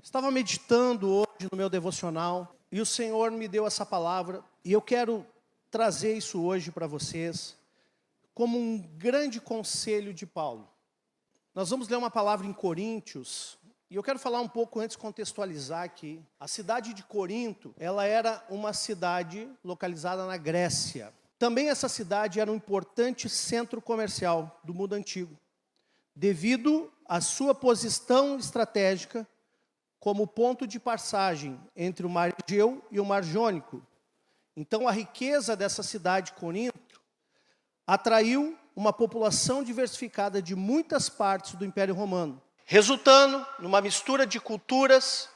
Estava meditando hoje no meu devocional e o Senhor me deu essa palavra e eu quero trazer isso hoje para vocês como um grande conselho de Paulo. Nós vamos ler uma palavra em Coríntios e eu quero falar um pouco antes, contextualizar aqui. A cidade de Corinto, ela era uma cidade localizada na Grécia. Também essa cidade era um importante centro comercial do mundo antigo, devido à sua posição estratégica como ponto de passagem entre o Mar Egeu e o Mar Jônico. Então, a riqueza dessa cidade, Corinto, atraiu uma população diversificada de muitas partes do Império Romano, resultando numa mistura de culturas,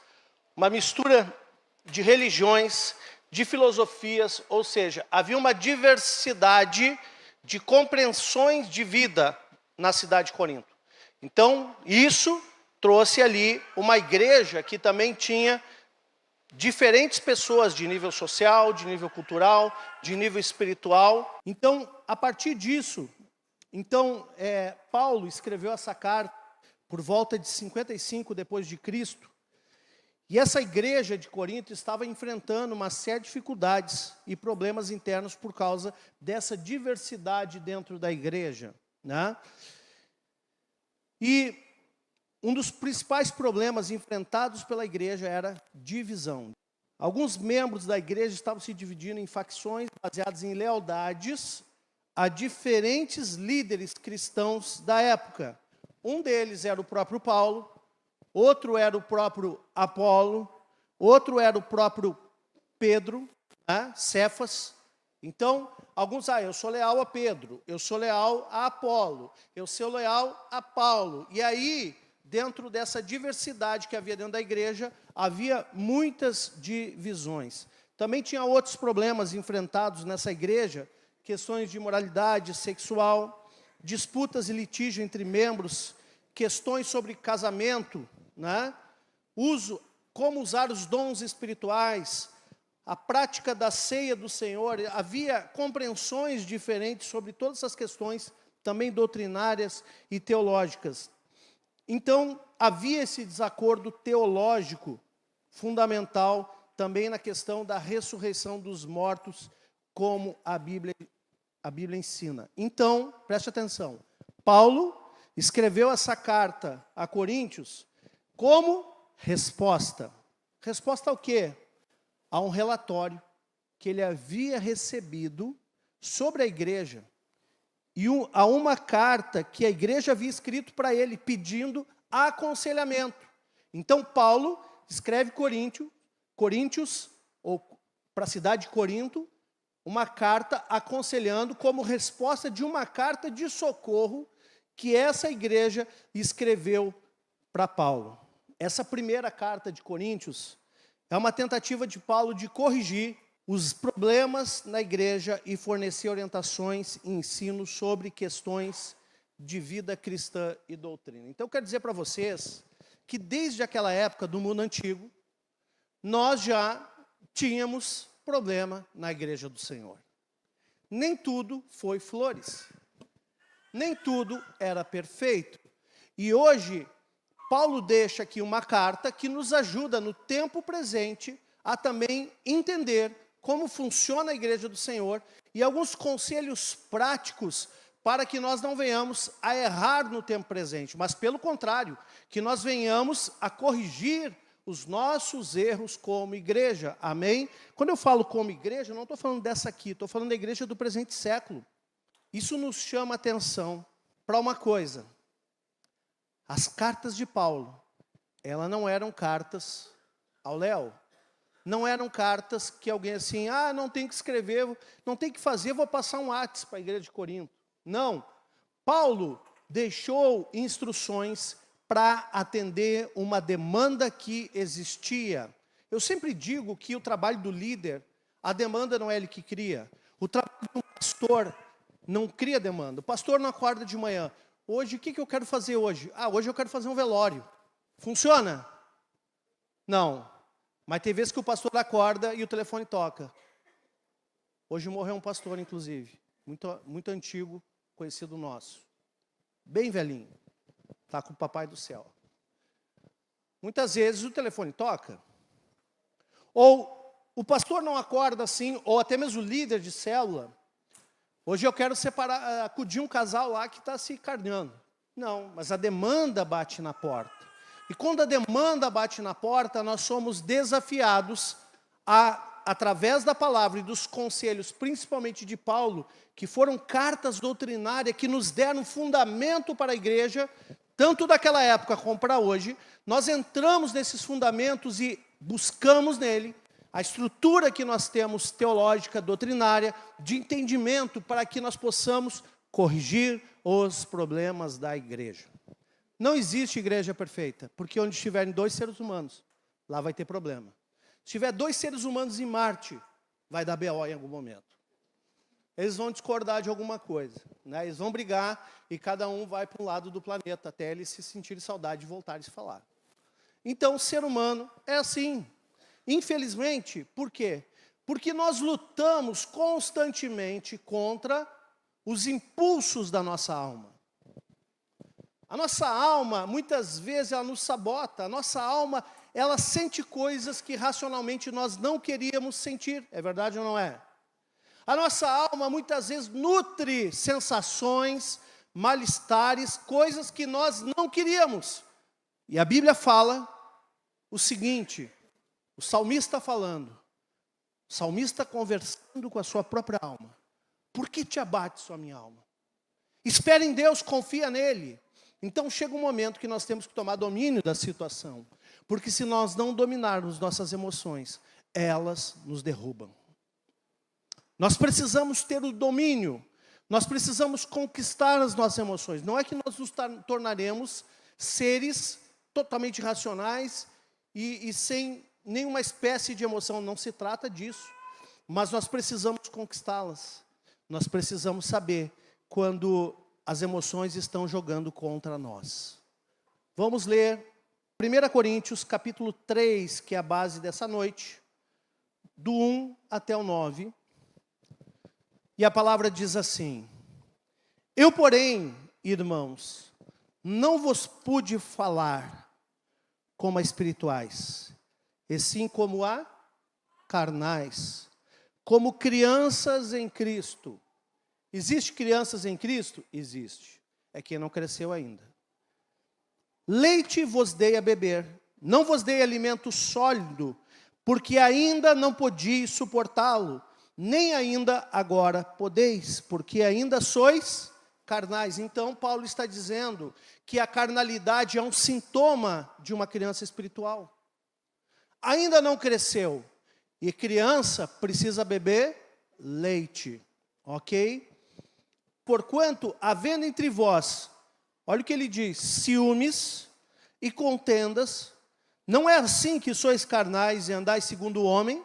uma mistura de religiões, de filosofias, ou seja, havia uma diversidade de compreensões de vida na cidade de Corinto. Então, isso trouxe ali uma igreja que também tinha diferentes pessoas de nível social, de nível cultural, de nível espiritual. Então, a partir disso, Paulo escreveu essa carta por volta de 55 depois de Cristo. E essa igreja de Corinto estava enfrentando uma série de dificuldades e problemas internos por causa dessa diversidade dentro da igreja, né? E um dos principais problemas enfrentados pela igreja era divisão. Alguns membros da igreja estavam se dividindo em facções baseadas em lealdades a diferentes líderes cristãos da época. Um deles era o próprio Paulo, outro era o próprio Apolo, outro era o próprio Pedro, né, Cefas. Então, alguns, eu sou leal a Pedro, eu sou leal a Apolo, eu sou leal a Paulo. E aí, dentro dessa diversidade que havia dentro da igreja, havia muitas divisões. Também tinha outros problemas enfrentados nessa igreja, questões de moralidade sexual, disputas e litígio entre membros, questões sobre casamento, né? Como usar os dons espirituais, a prática da ceia do Senhor. Havia compreensões diferentes sobre todas essas questões, também doutrinárias e teológicas. Então, havia esse desacordo teológico fundamental também na questão da ressurreição dos mortos, como a Bíblia ensina. Então, preste atenção, Paulo escreveu essa carta a Coríntios como resposta. Resposta ao quê? A um relatório que ele havia recebido sobre a igreja, e a uma carta que a igreja havia escrito para ele, pedindo aconselhamento. Então, Paulo escreve Coríntios, ou para a cidade de Corinto, uma carta aconselhando como resposta de uma carta de socorro que essa igreja escreveu para Paulo. Essa primeira carta de Coríntios é uma tentativa de Paulo de corrigir os problemas na igreja e fornecer orientações e ensinos sobre questões de vida cristã e doutrina. Então, eu quero dizer para vocês que desde aquela época do mundo antigo, nós já tínhamos problema na igreja do Senhor. Nem tudo foi flores. Nem tudo era perfeito. E hoje, Paulo deixa aqui uma carta que nos ajuda no tempo presente a também entender como funciona a igreja do Senhor e alguns conselhos práticos para que nós não venhamos a errar no tempo presente, mas pelo contrário, que nós venhamos a corrigir os nossos erros como igreja, amém? Quando eu falo como igreja, eu não estou falando dessa aqui, estou falando da igreja do presente século. Isso nos chama a atenção para uma coisa: as cartas de Paulo, elas não eram cartas ao Léo. Não eram cartas que alguém assim, não tem que escrever, não tem que fazer, vou passar um WhatsApp para a igreja de Corinto. Não. Paulo deixou instruções para atender uma demanda que existia. Eu sempre digo que o trabalho do líder, a demanda não é ele que cria. O trabalho do pastor não cria demanda. O pastor não acorda de manhã. Hoje, o que eu quero fazer hoje? Hoje eu quero fazer um velório. Funciona? Não. Mas tem vezes que o pastor acorda e o telefone toca. Hoje morreu um pastor, inclusive, muito antigo, conhecido nosso. Bem velhinho. Está com o papai do céu. Muitas vezes o telefone toca. Ou o pastor não acorda assim, ou até mesmo o líder de célula. Hoje eu quero acudir um casal lá que está se encarnando. Não, mas a demanda bate na porta. E quando a demanda bate na porta, nós somos desafiados através da palavra e dos conselhos, principalmente de Paulo, que foram cartas doutrinárias que nos deram fundamento para a igreja, tanto daquela época como para hoje. Nós entramos nesses fundamentos e buscamos nele a estrutura que nós temos teológica, doutrinária, de entendimento, para que nós possamos corrigir os problemas da igreja. Não existe igreja perfeita, porque onde estiverem 2 seres humanos, lá vai ter problema. Se tiver 2 seres humanos em Marte, vai dar BO em algum momento. Eles vão discordar de alguma coisa, né? Eles vão brigar e cada um vai para um lado do planeta, até eles se sentirem saudade de voltarem a se falar. Então, o ser humano é assim. Infelizmente, por quê? Porque nós lutamos constantemente contra os impulsos da nossa alma. A nossa alma, muitas vezes, ela nos sabota. A nossa alma, ela sente coisas que racionalmente nós não queríamos sentir. É verdade ou não é? A nossa alma, muitas vezes, nutre sensações, malestares, coisas que nós não queríamos. E a Bíblia fala o seguinte, o salmista falando, o salmista conversando com a sua própria alma. Por que te abate, sua minha alma? Espera em Deus, confia nele. Então chega um momento que nós temos que tomar domínio da situação. Porque se nós não dominarmos nossas emoções, elas nos derrubam. Nós precisamos ter o domínio. Nós precisamos conquistar as nossas emoções. Não é que nós nos tornaremos seres totalmente racionais e sem nenhuma espécie de emoção. Não se trata disso. Mas nós precisamos conquistá-las. Nós precisamos saber quando as emoções estão jogando contra nós. Vamos ler 1 Coríntios, capítulo 3, que é a base dessa noite, do 1 até o 9. E a palavra diz assim: Eu, porém, irmãos, não vos pude falar como a espirituais, e sim como a carnais, como crianças em Cristo. Existe crianças em Cristo? Existe. É quem não cresceu ainda. Leite vos dei a beber, não vos dei alimento sólido, porque ainda não podíeis suportá-lo, nem ainda agora podeis, porque ainda sois carnais. Então, Paulo está dizendo que a carnalidade é um sintoma de uma criança espiritual. Ainda não cresceu, e criança precisa beber leite, ok? Porquanto, havendo entre vós, olha o que ele diz, ciúmes e contendas, não é assim que sois carnais e andais segundo o homem?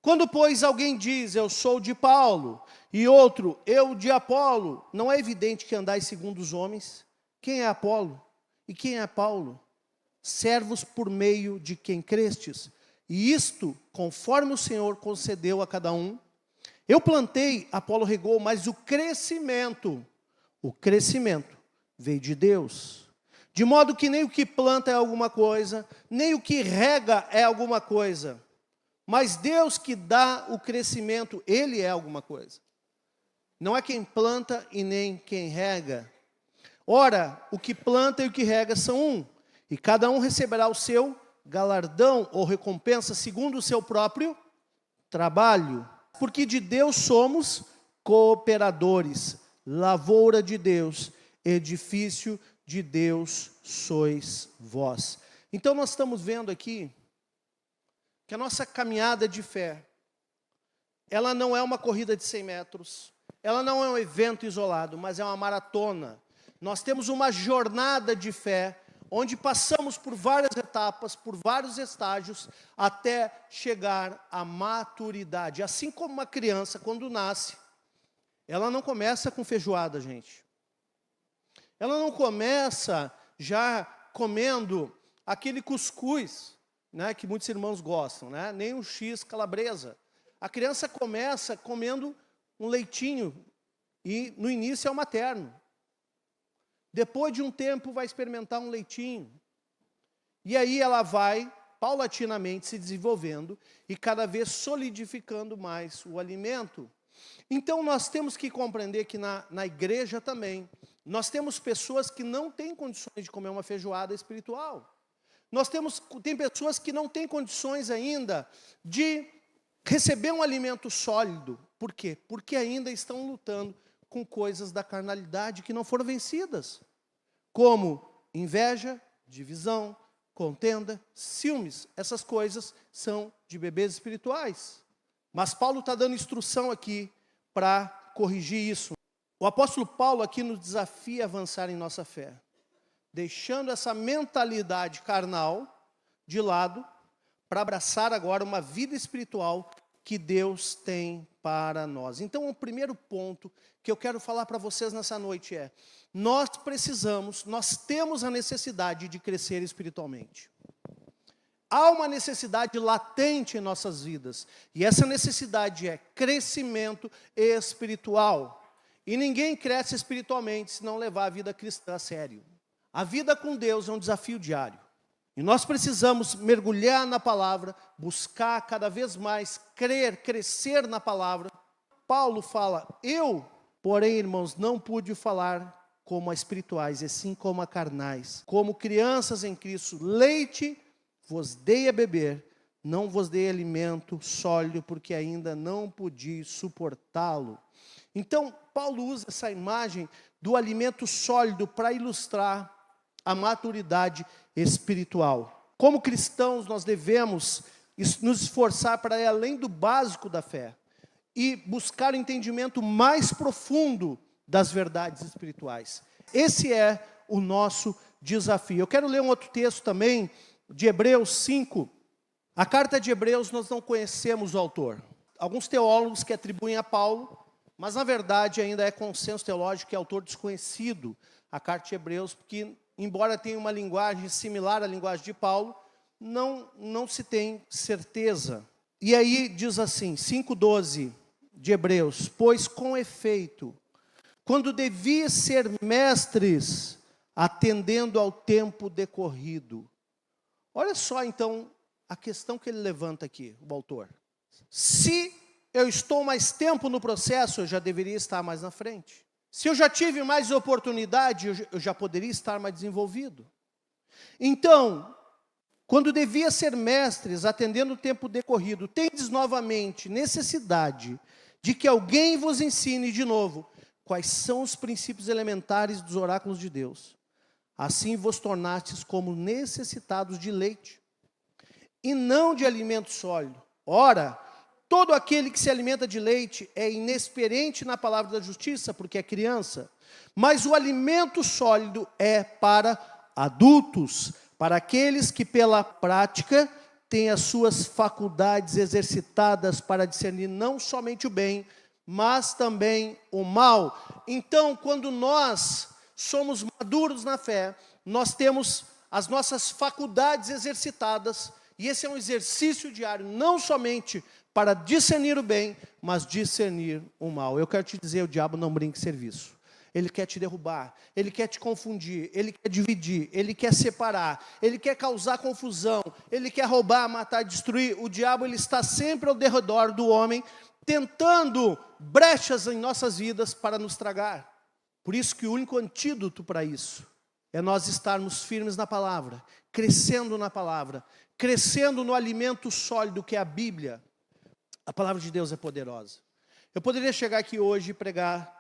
Quando, pois, alguém diz, eu sou de Paulo, e outro, eu de Apolo, não é evidente que andais segundo os homens? Quem é Apolo? E quem é Paulo? Servos por meio de quem crestes, e isto, conforme o Senhor concedeu a cada um. Eu plantei, Apolo regou, mas o crescimento veio de Deus. De modo que nem o que planta é alguma coisa, nem o que rega é alguma coisa. Mas Deus que dá o crescimento, Ele é alguma coisa. Não é quem planta e nem quem rega. Ora, o que planta e o que rega são um, e cada um receberá o seu galardão ou recompensa segundo o seu próprio trabalho. Porque de Deus somos cooperadores, lavoura de Deus, edifício de Deus sois vós. Então nós estamos vendo aqui que a nossa caminhada de fé, ela não é uma corrida de 100 metros, ela não é um evento isolado, mas é uma maratona. Nós temos uma jornada de fé, onde passamos por várias etapas, por vários estágios, até chegar à maturidade. Assim como uma criança, quando nasce, ela não começa com feijoada, gente. Ela não começa já comendo aquele cuscuz, né, que muitos irmãos gostam, né, nem um X calabresa. A criança começa comendo um leitinho, e no início é o materno. Depois de um tempo vai experimentar um leitinho. E aí ela vai paulatinamente se desenvolvendo e cada vez solidificando mais o alimento. Então nós temos que compreender que na igreja também, nós temos pessoas que não têm condições de comer uma feijoada espiritual. Tem pessoas que não têm condições ainda de receber um alimento sólido. Por quê? Porque ainda estão lutando com coisas da carnalidade que não foram vencidas, como inveja, divisão, contenda, ciúmes. Essas coisas são de bebês espirituais. Mas Paulo está dando instrução aqui para corrigir isso. O apóstolo Paulo aqui nos desafia a avançar em nossa fé, deixando essa mentalidade carnal de lado, para abraçar agora uma vida espiritual que Deus tem para nós. Então, o primeiro ponto que eu quero falar para vocês nessa noite é: nós temos a necessidade de crescer espiritualmente. Há uma necessidade latente em nossas vidas, e essa necessidade é crescimento espiritual. E ninguém cresce espiritualmente se não levar a vida cristã a sério. A vida com Deus é um desafio diário. E nós precisamos mergulhar na palavra, buscar cada vez mais crer, crescer na palavra. Paulo fala: eu, porém, irmãos, não pude falar como a espirituais, e sim como a carnais. Como crianças em Cristo, leite vos dei a beber, não vos dei alimento sólido, porque ainda não pude suportá-lo. Então, Paulo usa essa imagem do alimento sólido para ilustrar a maturidade espiritual. Como cristãos, nós devemos nos esforçar para ir além do básico da fé e buscar o entendimento mais profundo das verdades espirituais. Esse é o nosso desafio. Eu quero ler um outro texto também, de Hebreus 5. A carta de Hebreus, nós não conhecemos o autor. Alguns teólogos que atribuem a Paulo, mas na verdade ainda é consenso teológico que é autor desconhecido, a carta de Hebreus, porque embora tenha uma linguagem similar à linguagem de Paulo, não se tem certeza. E aí diz assim, 5:12 de Hebreus: pois com efeito, quando devia ser mestres, atendendo ao tempo decorrido. Olha só então a questão que ele levanta aqui, o autor. Se eu estou mais tempo no processo, eu já deveria estar mais na frente. Se eu já tive mais oportunidade, eu já poderia estar mais desenvolvido. Então, quando devia ser mestres, atendendo o tempo decorrido, tendes novamente necessidade de que alguém vos ensine de novo quais são os princípios elementares dos oráculos de Deus. Assim vos tornastes como necessitados de leite, e não de alimento sólido. Ora, todo aquele que se alimenta de leite é inexperiente na palavra da justiça, porque é criança. Mas o alimento sólido é para adultos, para aqueles que pela prática têm as suas faculdades exercitadas para discernir não somente o bem, mas também o mal. Então, quando nós somos maduros na fé, nós temos as nossas faculdades exercitadas, e esse é um exercício diário, não somente para discernir o bem, mas discernir o mal. Eu quero te dizer, o diabo não brinca em serviço. Ele quer te derrubar, ele quer te confundir, ele quer dividir, ele quer separar, ele quer causar confusão, ele quer roubar, matar, destruir. O diabo, ele está sempre ao derredor do homem, tentando brechas em nossas vidas para nos tragar. Por isso que o único antídoto para isso é nós estarmos firmes na palavra, crescendo na palavra, crescendo no alimento sólido que é a Bíblia. A palavra de Deus é poderosa. Eu poderia chegar aqui hoje e pregar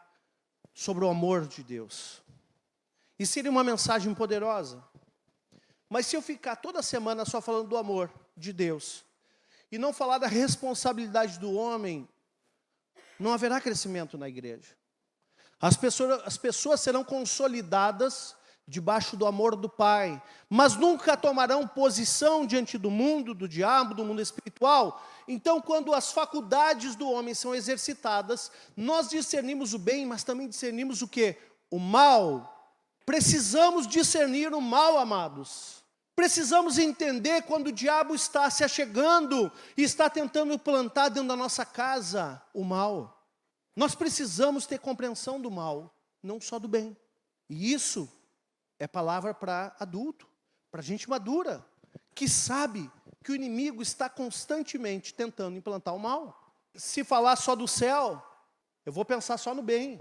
sobre o amor de Deus. E seria uma mensagem poderosa. Mas se eu ficar toda semana só falando do amor de Deus, e não falar da responsabilidade do homem, não haverá crescimento na igreja. As pessoas serão consolidadas debaixo do amor do Pai, mas nunca tomarão posição diante do mundo, do diabo, do mundo espiritual. Então, quando as faculdades do homem são exercitadas, nós discernimos o bem, mas também discernimos o quê? O mal. Precisamos discernir o mal, amados. Precisamos entender quando o diabo está se achegando e está tentando plantar dentro da nossa casa o mal. Nós precisamos ter compreensão do mal, não só do bem. E isso é palavra para adulto, para gente madura. que sabe que o inimigo está constantemente tentando implantar o mal. Se falar só do céu, eu vou pensar só no bem.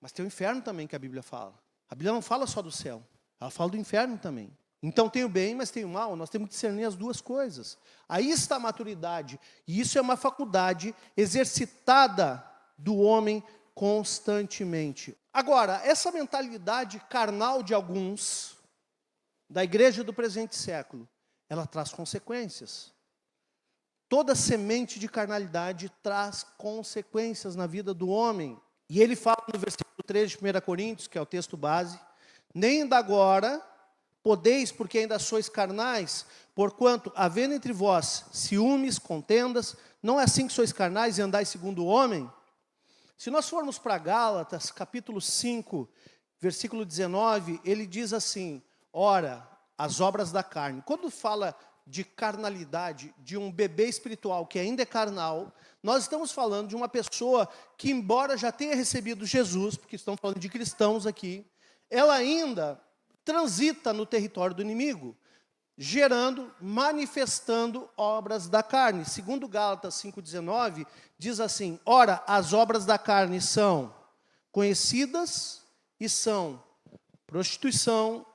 Mas tem o inferno também que a Bíblia fala. A Bíblia não fala só do céu, ela fala do inferno também. Então tem o bem, mas tem o mal, nós temos que discernir as duas coisas. Aí está a maturidade, e isso é uma faculdade exercitada do homem constantemente. Agora, essa mentalidade carnal de alguns, da igreja do presente século, ela traz consequências. Toda semente de carnalidade traz consequências na vida do homem. E ele fala no versículo 3 de 1 Coríntios, que é o texto base, nem ainda agora podeis, porque ainda sois carnais, porquanto, havendo entre vós ciúmes, contendas, não é assim que sois carnais e andais segundo o homem? Se nós formos para Gálatas, capítulo 5, versículo 19, ele diz assim, ora, as obras da carne. Quando fala de carnalidade, de um bebê espiritual que ainda é carnal, nós estamos falando de uma pessoa que, embora já tenha recebido Jesus, porque estamos falando de cristãos aqui, ela ainda transita no território do inimigo, gerando, manifestando obras da carne. Segundo Gálatas 5,19, diz assim, ora, as obras da carne são conhecidas e são prostituição,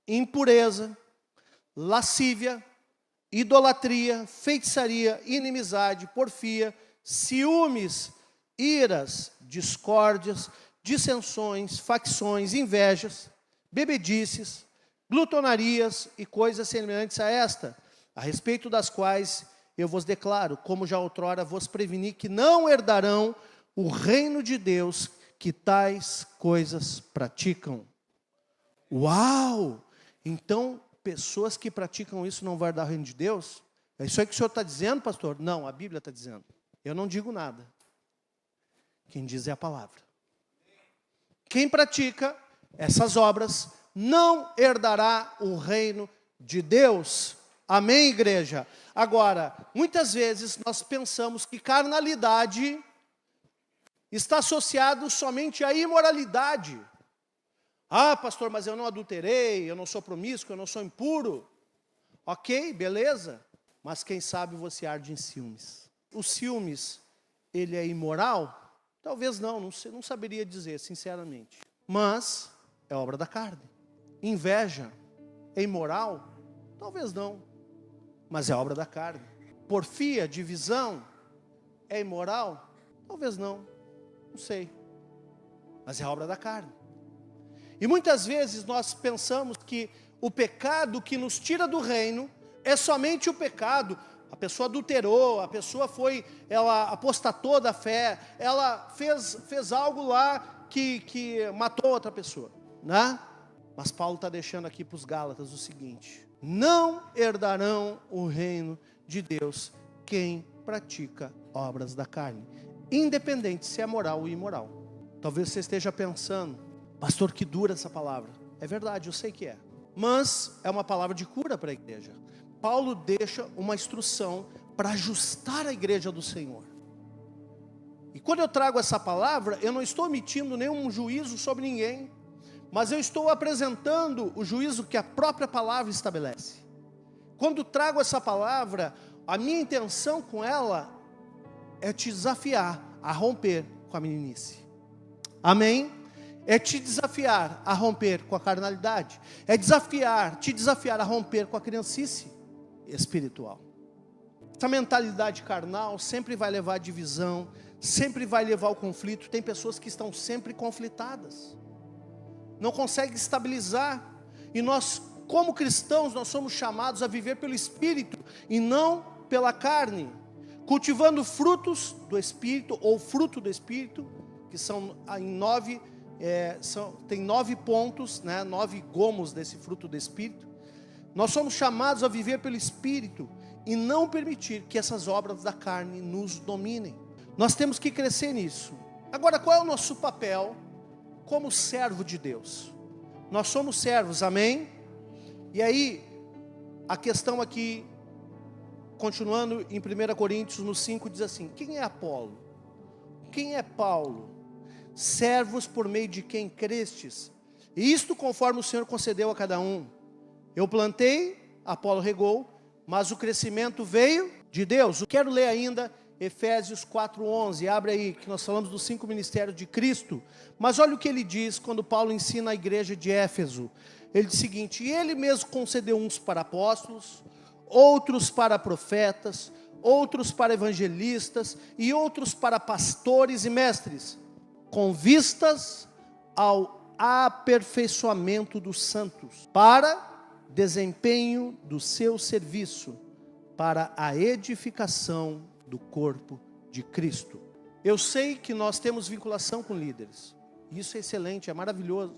impureza, lascívia, idolatria, feitiçaria, inimizade, porfia, ciúmes, iras, discórdias, dissensões, facções, invejas, bebedices, glutonarias e coisas semelhantes a esta, a respeito das quais eu vos declaro, como já outrora vos preveni, que não herdarão o reino de Deus que tais coisas praticam. Uau! Então, pessoas que praticam isso não vão herdar o reino de Deus? É isso aí que o senhor está dizendo, pastor? Não, a Bíblia está dizendo. Eu não digo nada. Quem diz é a palavra. Quem pratica essas obras não herdará o reino de Deus. Amém, igreja? Agora, muitas vezes nós pensamos que carnalidade está associado somente à imoralidade. Ah, pastor, mas eu não adulterei, eu não sou promíscuo, eu não sou impuro. Ok, beleza. Mas quem sabe você arde em ciúmes. O ciúmes, ele é imoral? Talvez não saberia dizer, sinceramente. Mas é obra da carne. Inveja é imoral? Talvez não. Mas é obra da carne. Porfia, divisão, é imoral? Talvez não. Não sei. Mas é obra da carne. E muitas vezes nós pensamos que o pecado que nos tira do reino é somente o pecado. A pessoa adulterou, a pessoa ela apostatou da fé, ela fez algo lá que matou outra pessoa, né? Mas Paulo está deixando aqui para os Gálatas o seguinte: não herdarão o reino de Deus quem pratica obras da carne, independente se é moral ou imoral. Talvez você esteja pensando, pastor, que dura essa palavra. É verdade, eu sei que é. Mas é uma palavra de cura para a igreja. Paulo deixa uma instrução para ajustar a igreja do Senhor. E quando eu trago essa palavra, eu não estou emitindo nenhum juízo sobre ninguém, mas eu estou apresentando o juízo que a própria palavra estabelece. Quando trago essa palavra, a minha intenção com ela é te desafiar a romper com a meninice. Amém? É te desafiar a romper com a carnalidade. É te desafiar a romper com a criancice espiritual. Essa mentalidade carnal sempre vai levar à divisão, sempre vai levar ao conflito. Tem pessoas que estão sempre conflitadas, não conseguem estabilizar. E nós, como cristãos, nós somos chamados a viver pelo Espírito e não pela carne, cultivando frutos do Espírito, ou fruto do Espírito, que são em 9, tem 9 pontos, né, 9 gomos desse fruto do Espírito. Nós somos chamados a viver pelo Espírito e não permitir que essas obras da carne nos dominem. Nós temos que crescer nisso. Agora, qual é o nosso papel como servo de Deus? Nós somos servos, amém? E aí, a questão aqui, continuando em 1 Coríntios, no 5, diz assim: quem é Apolo? Quem é Paulo? Servos por meio de quem crestes, e isto conforme o Senhor concedeu a cada um. Eu plantei, Apolo regou, mas o crescimento veio de Deus. Eu quero ler ainda Efésios 4:11, abre aí, que nós falamos dos 5 ministérios de Cristo. Mas olha o que ele diz quando Paulo ensina a igreja de Éfeso. Ele diz o seguinte: e ele mesmo concedeu uns para apóstolos, outros para profetas, outros para evangelistas e outros para pastores e mestres, com vistas ao aperfeiçoamento dos santos, para desempenho do seu serviço, para a edificação do corpo de Cristo. Eu sei que nós temos vinculação com líderes. Isso é excelente, é maravilhoso.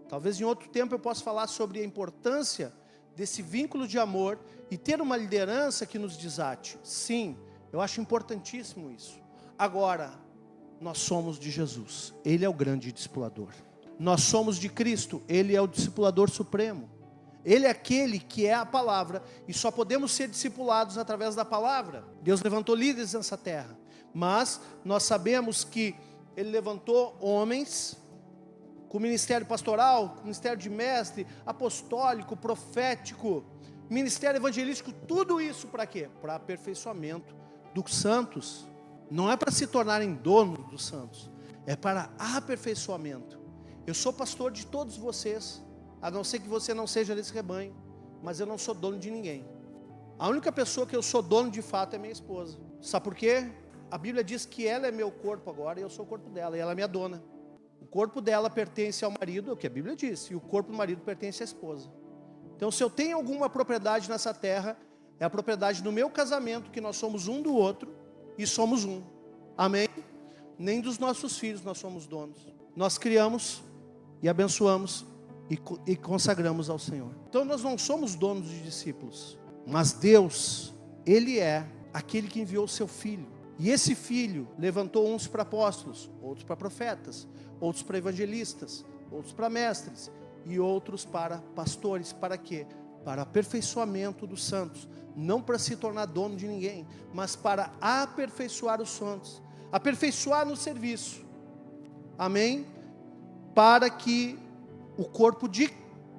Talvez em outro tempo eu possa falar sobre a importância desse vínculo de amor e ter uma liderança que nos desate. Sim, eu acho importantíssimo isso. Agora, nós somos de Jesus. Ele é o grande discipulador. Nós somos de Cristo. Ele é o discipulador supremo. Ele é aquele que é a palavra, e só podemos ser discipulados através da palavra. Deus levantou líderes nessa terra, mas nós sabemos que Ele levantou homens com ministério pastoral, com ministério de mestre, apostólico, profético, ministério evangelístico, tudo isso para quê? Para aperfeiçoamento dos santos. Não é para se tornarem donos dos santos, é para aperfeiçoamento. Eu sou pastor de todos vocês, a não ser que você não seja desse rebanho, mas eu não sou dono de ninguém. A única pessoa que eu sou dono de fato é minha esposa. Sabe por quê? A Bíblia diz que ela é meu corpo agora e eu sou o corpo dela, e ela é minha dona. O corpo dela pertence ao marido, é o que a Bíblia diz, e o corpo do marido pertence à esposa. Então, se eu tenho alguma propriedade nessa terra, é a propriedade do meu casamento, que nós somos um do outro e somos um. Amém? Nem dos nossos filhos nós somos donos. Nós criamos e abençoamos e consagramos ao Senhor. Então nós não somos donos de discípulos, mas Deus, Ele é aquele que enviou o seu Filho. E esse Filho levantou uns para apóstolos, outros para profetas, outros para evangelistas, outros para mestres e outros para pastores. Para quê? Para aperfeiçoamento dos santos. Não para se tornar dono de ninguém, mas para aperfeiçoar os santos. Aperfeiçoar no serviço. Amém? Para que o corpo de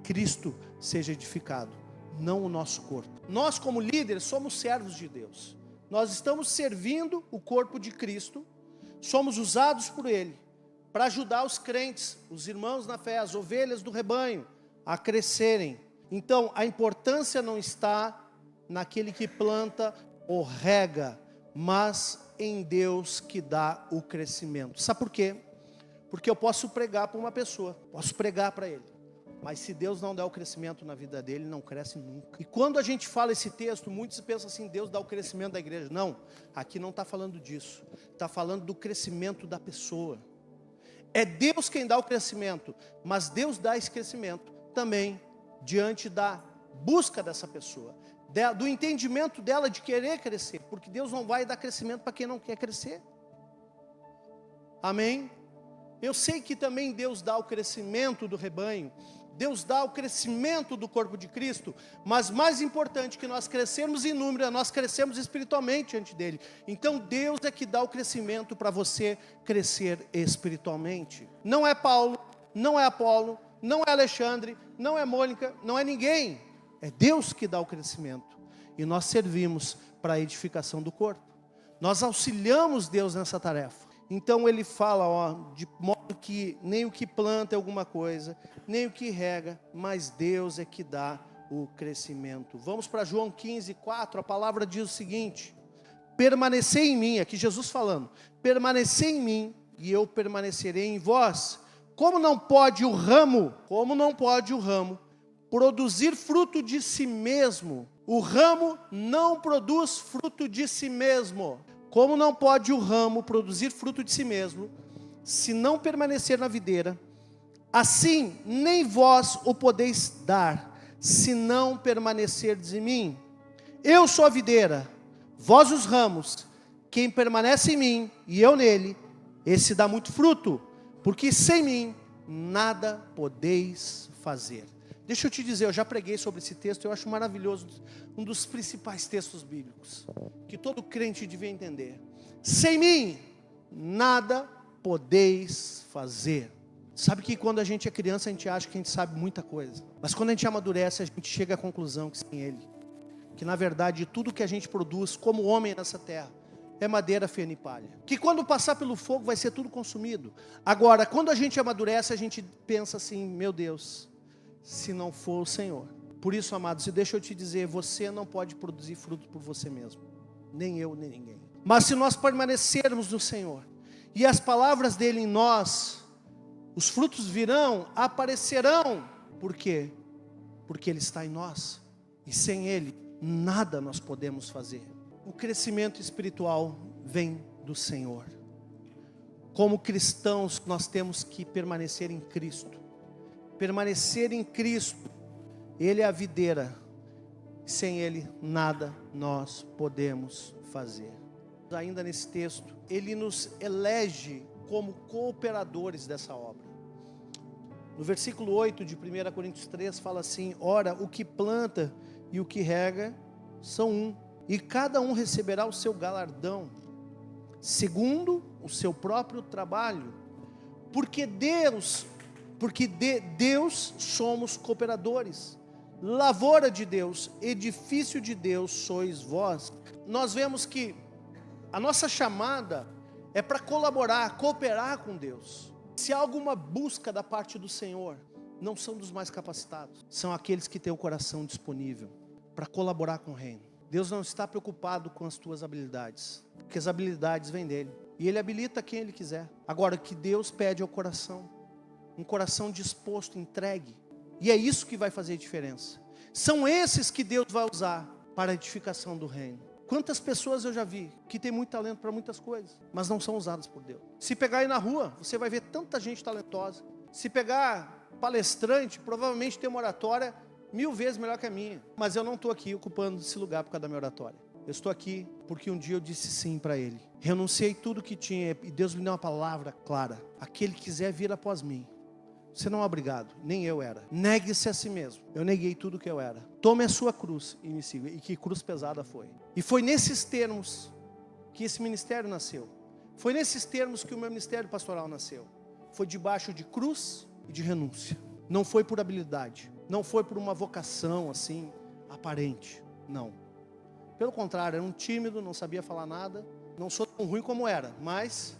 Cristo seja edificado, não o nosso corpo. Nós, como líderes, somos servos de Deus. Nós estamos servindo o corpo de Cristo, somos usados por Ele para ajudar os crentes, os irmãos na fé, as ovelhas do rebanho, a crescerem. Então, a importância não está naquele que planta ou rega, mas em Deus que dá o crescimento. Sabe por quê? Porque eu posso pregar para uma pessoa, posso pregar para ele, mas se Deus não der o crescimento na vida dele, não cresce nunca. E quando a gente fala esse texto, muitos pensam assim: Deus dá o crescimento da igreja. Não, aqui não está falando disso, está falando do crescimento da pessoa. É Deus quem dá o crescimento, mas Deus dá esse crescimento também diante da busca dessa pessoa, do entendimento dela de querer crescer, porque Deus não vai dar crescimento para quem não quer crescer. Amém? Eu sei que também Deus dá o crescimento do rebanho, Deus dá o crescimento do corpo de Cristo, mas mais importante que nós crescermos em número, é nós crescermos espiritualmente diante dEle. Então Deus é que dá o crescimento para você crescer espiritualmente. Não é Paulo, não é Apolo, não é Alexandre, não é Mônica, não é ninguém. É Deus que dá o crescimento. E nós servimos para a edificação do corpo. Nós auxiliamos Deus nessa tarefa. Então ele fala, de modo que nem o que planta é alguma coisa, nem o que rega, mas Deus é que dá o crescimento. Vamos para João 15:4, a palavra diz o seguinte: permanecei em mim, aqui Jesus falando, permanecei em mim e eu permanecerei em vós. Como não pode o ramo produzir fruto de si mesmo? O ramo não produz fruto de si mesmo. Como não pode o ramo produzir fruto de si mesmo, se não permanecer na videira, assim nem vós o podeis dar, se não permanecerdes em mim. Eu sou a videira, vós os ramos. Quem permanece em mim e eu nele, esse dá muito fruto, porque sem mim nada podeis fazer. Deixa eu te dizer, eu já preguei sobre esse texto, eu acho maravilhoso, um dos principais textos bíblicos, que todo crente devia entender. Sem mim, nada podeis fazer. Sabe que quando a gente é criança, a gente acha que a gente sabe muita coisa. Mas quando a gente amadurece, a gente chega à conclusão que sem Ele, que na verdade tudo que a gente produz como homem nessa terra, é madeira, feno e palha. Que quando passar pelo fogo vai ser tudo consumido. Agora, quando a gente amadurece, a gente pensa assim, meu Deus, se não for o Senhor. Por isso, amados, e deixa eu te dizer, você não pode produzir fruto por você mesmo. Nem eu, nem ninguém. Mas se nós permanecermos no Senhor, e as palavras dele em nós, os frutos virão, aparecerão. Por quê? Porque Ele está em nós. E sem Ele, nada nós podemos fazer. O crescimento espiritual vem do Senhor. Como cristãos, nós temos que permanecer em Cristo. Permanecer em Cristo. Ele é a videira. Sem Ele, nada nós podemos fazer. Ainda nesse texto, Ele nos elege como cooperadores dessa obra. No versículo 8 de 1 Coríntios 3 fala assim: ora, o que planta e o que rega são um, e cada um receberá o seu galardão, segundo o seu próprio trabalho, porque de Deus somos cooperadores, lavoura de Deus, edifício de Deus sois vós. Nós vemos que a nossa chamada é para colaborar, cooperar com Deus. Se há alguma busca da parte do Senhor, não são dos mais capacitados, são aqueles que têm o coração disponível para colaborar com o reino. Deus não está preocupado com as tuas habilidades, porque as habilidades vêm dele, e Ele habilita quem Ele quiser. Agora, o que Deus pede é o coração, um coração disposto, entregue, e é isso que vai fazer a diferença. São esses que Deus vai usar para a edificação do reino. Quantas pessoas eu já vi que tem muito talento para muitas coisas, mas não são usadas por Deus. Se pegar aí na rua, você vai ver tanta gente talentosa. Se pegar palestrante, provavelmente tem uma oratória 1000 vezes melhor que a minha. Mas eu não estou aqui ocupando esse lugar por causa da minha oratória. Eu estou aqui porque um dia eu disse sim para Ele. Renunciei tudo que tinha e Deus me deu uma palavra clara. Aquele que quiser vir após mim, você não é obrigado, nem eu era. Negue-se a si mesmo. Eu neguei tudo que eu era. Tome a sua cruz e me siga. E que cruz pesada foi. E foi nesses termos que esse ministério nasceu. Foi nesses termos que o meu ministério pastoral nasceu. Foi debaixo de cruz e de renúncia. Não foi por habilidade. Não foi por uma vocação assim, aparente. Não. Pelo contrário, era um tímido, não sabia falar nada. Não sou tão ruim como era, mas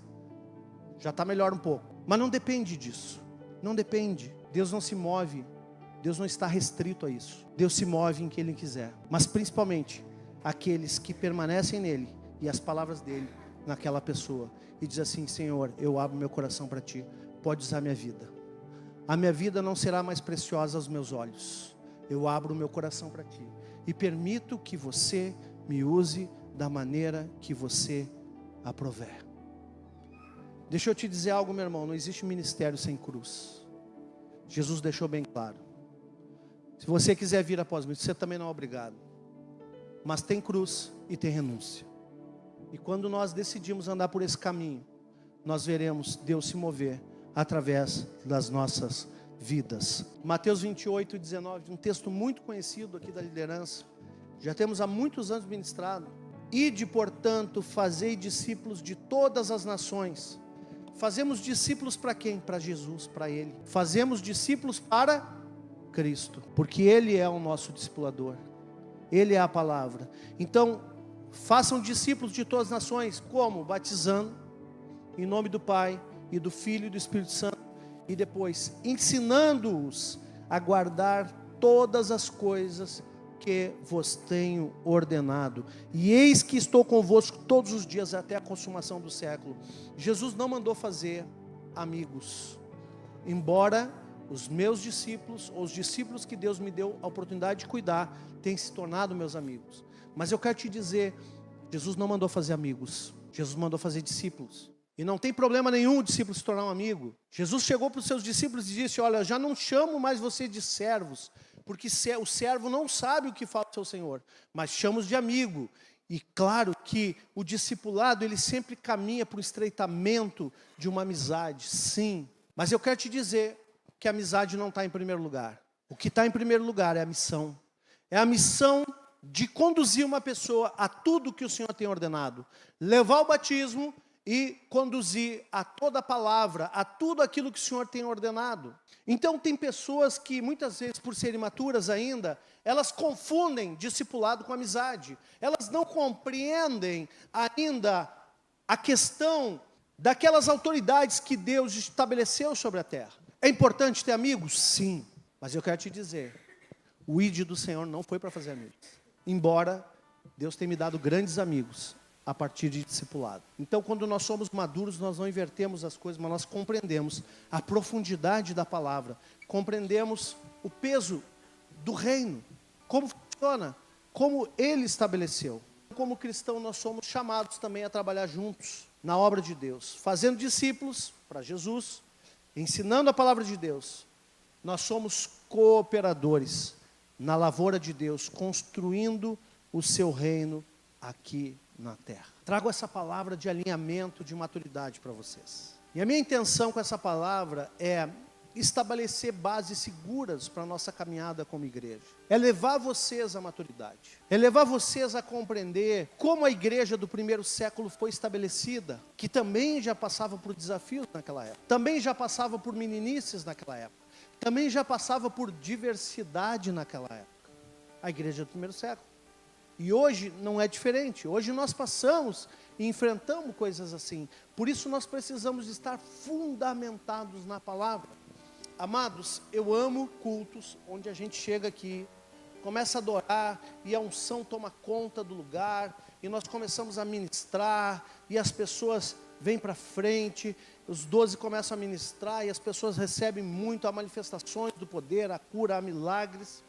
já está melhor um pouco. Mas não depende disso. Não depende, Deus não se move, Deus não está restrito a isso. Deus se move em que Ele quiser, mas principalmente aqueles que permanecem nele e as palavras dele naquela pessoa. E diz assim: Senhor, eu abro meu coração para Ti, pode usar minha vida. A minha vida não será mais preciosa aos meus olhos. Eu abro o meu coração para Ti e permito que você me use da maneira que você aprover. Deixa eu te dizer algo, meu irmão, não existe ministério sem cruz. Jesus deixou bem claro. Se você quiser vir após mim, você também não é obrigado. Mas tem cruz e tem renúncia. E quando nós decidimos andar por esse caminho, nós veremos Deus se mover através das nossas vidas. Mateus 28, 19, um texto muito conhecido aqui da liderança. Já temos há muitos anos ministrado. Ide, portanto, fazei discípulos de todas as nações. Fazemos discípulos para quem? Para Jesus, para Ele. Fazemos discípulos para Cristo, porque Ele é o nosso discipulador. Ele é a palavra. Então, façam discípulos de todas as nações. Como? Batizando em nome do Pai e do Filho e do Espírito Santo. E depois ensinando-os a guardar todas as coisas que vos tenho ordenado. E eis que estou convosco todos os dias até a consumação do século. Jesus não mandou fazer amigos. Embora os meus discípulos, ou os discípulos que Deus me deu a oportunidade de cuidar, tenham se tornado meus amigos. Mas eu quero te dizer, Jesus não mandou fazer amigos. Jesus mandou fazer discípulos. E não tem problema nenhum o discípulo se tornar um amigo. Jesus chegou para os seus discípulos e disse: olha, já não chamo mais vocês de servos, porque o servo não sabe o que fala o seu Senhor, mas chamo-os de amigo. E claro que o discipulado, ele sempre caminha para o estreitamento de uma amizade, sim. Mas eu quero te dizer que a amizade não está em primeiro lugar. O que está em primeiro lugar é a missão. É a missão de conduzir uma pessoa a tudo que o Senhor tem ordenado. Levar o batismo e conduzir a toda a palavra, a tudo aquilo que o Senhor tem ordenado. Então tem pessoas que muitas vezes, por serem imaturas ainda, elas confundem discipulado com amizade. Elas não compreendem ainda a questão daquelas autoridades que Deus estabeleceu sobre a terra. É importante ter amigos? Sim. Mas eu quero te dizer, o ID do Senhor não foi para fazer amigos. Embora Deus tenha me dado grandes amigos a partir de discipulado. Então, quando nós somos maduros, nós não invertemos as coisas, mas nós compreendemos a profundidade da palavra. Compreendemos o peso do reino. Como funciona, como Ele estabeleceu. Como cristão, nós somos chamados também a trabalhar juntos na obra de Deus, fazendo discípulos para Jesus, ensinando a palavra de Deus. Nós somos cooperadores na lavoura de Deus, construindo o seu reino aqui na terra. Trago essa palavra de alinhamento, de maturidade para vocês. E a minha intenção com essa palavra é estabelecer bases seguras para a nossa caminhada como igreja. É levar vocês à maturidade. É levar vocês a compreender como a igreja do primeiro século foi estabelecida, que também já passava por desafios naquela época. Também já passava por meninices naquela época. Também já passava por diversidade naquela época. A igreja do primeiro século. E hoje não é diferente. Hoje nós passamos e enfrentamos coisas assim. Por isso nós precisamos estar fundamentados na palavra. Amados, eu amo cultos onde a gente chega aqui, começa a adorar e a unção toma conta do lugar e nós começamos a ministrar e as pessoas vêm para frente, os 12 começam a ministrar e as pessoas recebem muito, há manifestações do poder, a cura, há milagres.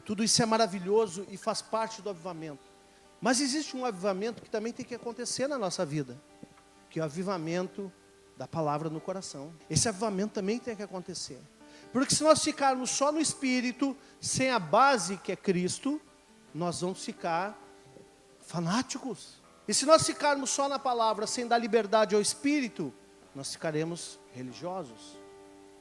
Tudo isso é maravilhoso e faz parte do avivamento. Mas existe um avivamento que também tem que acontecer na nossa vida, que é o avivamento da palavra no coração. Esse avivamento também tem que acontecer. Porque se nós ficarmos só no Espírito, sem a base que é Cristo, nós vamos ficar fanáticos. E se nós ficarmos só na palavra, sem dar liberdade ao Espírito, nós ficaremos religiosos.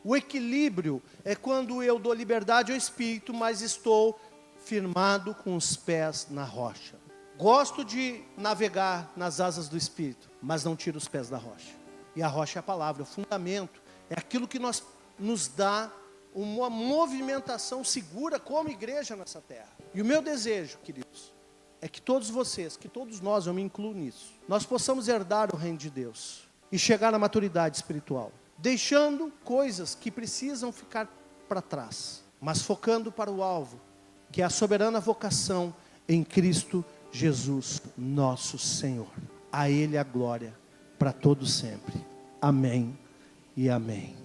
O equilíbrio é quando eu dou liberdade ao Espírito, mas estou firmado com os pés na rocha. Gosto de navegar nas asas do Espírito, mas não tiro os pés da rocha. E a rocha é a palavra, o fundamento. É aquilo que nos dá uma movimentação segura como igreja nessa terra. E o meu desejo, queridos, é que todos vocês, que todos nós, eu me incluo nisso, nós possamos herdar o reino de Deus e chegar na maturidade espiritual, deixando coisas que precisam ficar para trás, mas focando para o alvo, que é a soberana vocação em Cristo Jesus, nosso Senhor. A Ele a glória para todos sempre. Amém e amém.